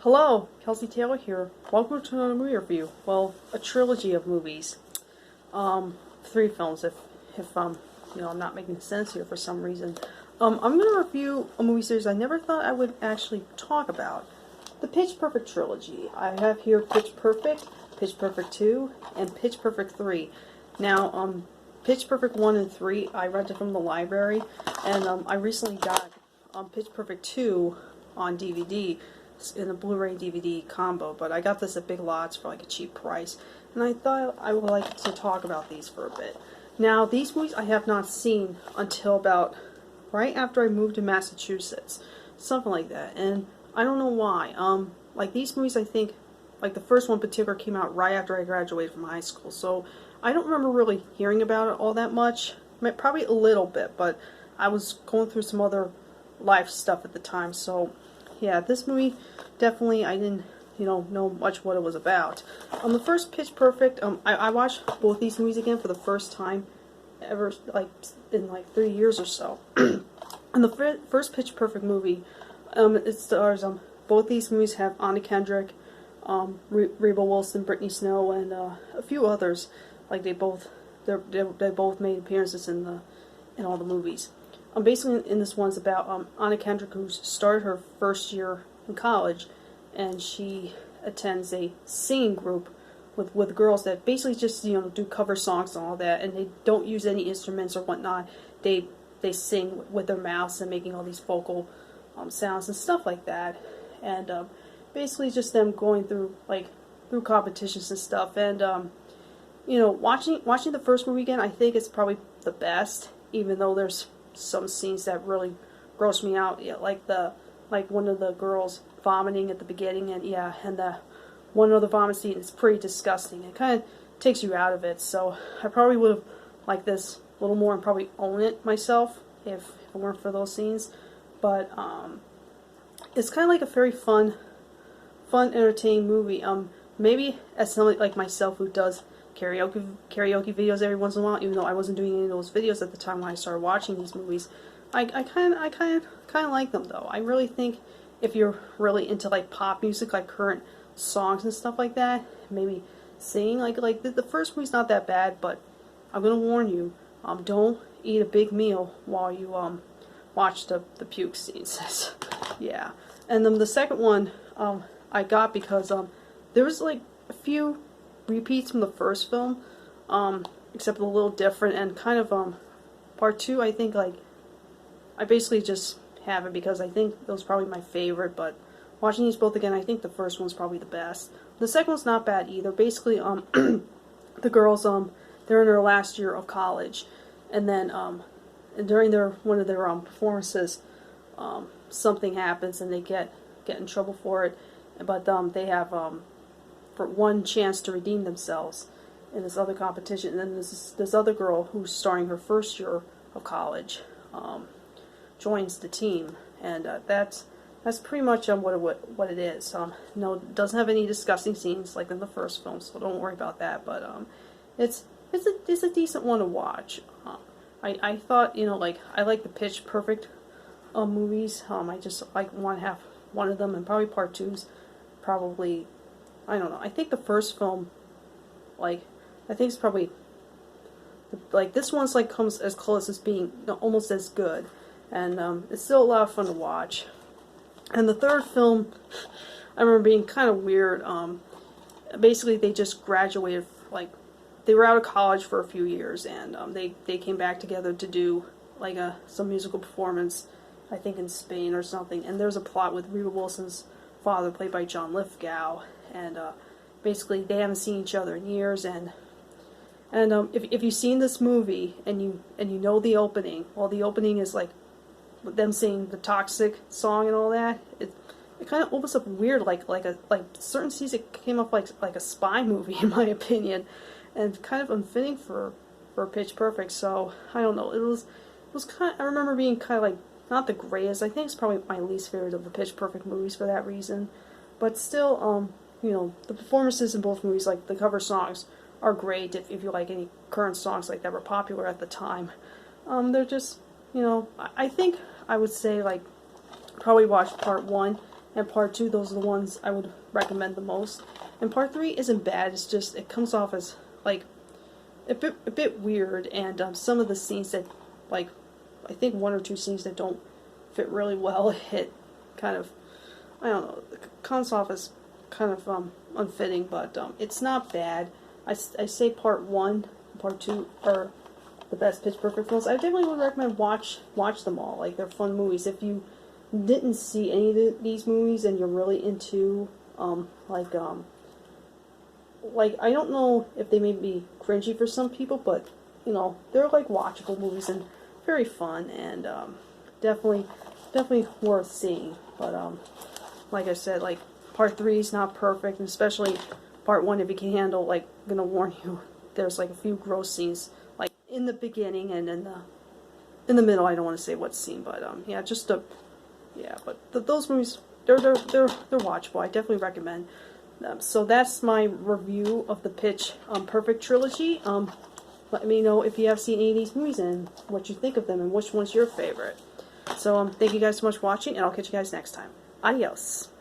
Hello, Kelsey Taylor here. Welcome to another movie review. Well, a trilogy of movies. Three films if I'm not making sense here for some reason. I'm gonna review a movie series I never thought I would actually talk about. The Pitch Perfect trilogy. I have here Pitch Perfect, Pitch Perfect 2, and Pitch Perfect 3. Now, Pitch Perfect 1 and 3 I rented from the library, and I recently got Pitch Perfect 2 on DVD in a Blu-ray DVD combo, but I got this at Big Lots for like a cheap price, and I thought I would like to talk about these for a bit. Now, these movies I have not seen until about right after I moved to Massachusetts, something like that, and I don't know why. Like these movies, I think, like the first one in particular came out right after I graduated from high school, so I don't remember really hearing about it all that much. Probably a little bit, but I was going through some other life stuff at the time, so yeah, this movie definitely I didn't know much what it was about. The first Pitch Perfect, I watched both these movies again for the first time ever, like in like 3 years or so. And the first Pitch Perfect movie, it stars both these movies have Anna Kendrick, Rebel Wilson, Brittany Snow, and a few others. Like they both made appearances in all the movies. Basically, in this one's about Anna Kendrick, who started her first year in college, and she attends a singing group with girls that basically just do cover songs and all that, and they don't use any instruments or whatnot. They sing with their mouths and making all these vocal sounds and stuff like that, and basically just them going through competitions and stuff. And watching the first movie again, I think it's probably the best, even though there's some scenes that really gross me out, like one of the girls vomiting at the beginning, and the one of the vomit scene is pretty disgusting. It kind of takes you out of it, so I probably would have liked this a little more and probably own it myself if it weren't for those scenes. But it's kind of like a very fun, entertaining movie. Maybe as somebody like myself who does karaoke videos every once in a while, even though I wasn't doing any of those videos at the time when I started watching these movies, I kind of like them though. I really think if you're really into like pop music, like current songs and stuff like that, maybe singing like the first movie's not that bad, but I'm gonna warn you, don't eat a big meal while you watch the puke scenes. Yeah, and then the second one I got because there was like a few repeats from the first film, except a little different, and kind of part two, I think, like I basically just have it because I think it was probably my favorite, but watching these both again, I think the first one's probably the best. The second one's not bad either. Basically, the girls, they're in their last year of college, and then during one of their performances, something happens and they get in trouble for it, but they have for one chance to redeem themselves in this other competition, and then there's this other girl who's starting her first year of college, joins the team, and that's pretty much what it is. No, it doesn't have any disgusting scenes like in the first film, so don't worry about that. But it's a decent one to watch. I thought I like the Pitch Perfect movies. I just want to have one of them, and probably part two's probably, I don't know. I think the first film, I think it's probably this one's comes as close as being almost as good, and it's still a lot of fun to watch. And the third film, I remember being kind of weird. Basically, they just graduated, they were out of college for a few years, and they came back together to do some musical performance, I think in Spain or something. And there's a plot with Rebel Wilson's father, played by John Lithgow, and basically they haven't seen each other in years. And if you've seen this movie and you know the opening, well, the opening is them singing the Toxic song and all that. It kind of opens up weird, like certain scenes. It came up like a spy movie in my opinion, and kind of unfitting for Pitch Perfect. So I don't know. It was kind. I remember being kind of not the greatest. I think it's probably my least favorite of the Pitch Perfect movies for that reason. But still, the performances in both movies, like the cover songs, are great. If you like any current songs that were popular at the time, they're just I think I would say probably watch part one and part 2, those are the ones I would recommend the most. And part 3 isn't bad, it's just, it comes off as, like, a bit weird, and some of the scenes that, like, I think 1 or 2 scenes that don't fit really well, hit kind of, I don't know, it comes off as kind of unfitting, but it's not bad. I say part 1, part 2 are the best Pitch Perfect films. I definitely would recommend watch them all. Like, they're fun movies. If you didn't see any of these movies and you're really into like I don't know if they may be cringy for some people, but you know, they're like watchable movies and very fun, and definitely worth seeing. But like I said, like, part 3 is not perfect, and especially part 1, if you can handle, like, I'm gonna warn you, there's like a few gross scenes, like in the beginning and in the middle. I don't want to say what scene, but yeah, just but those movies, they're watchable. I definitely recommend them. So that's my review of the Pitch Perfect trilogy. Let me know if you have seen any of these movies and what you think of them and which one's your favorite. So thank you guys so much for watching, and I'll catch you guys next time. Adios.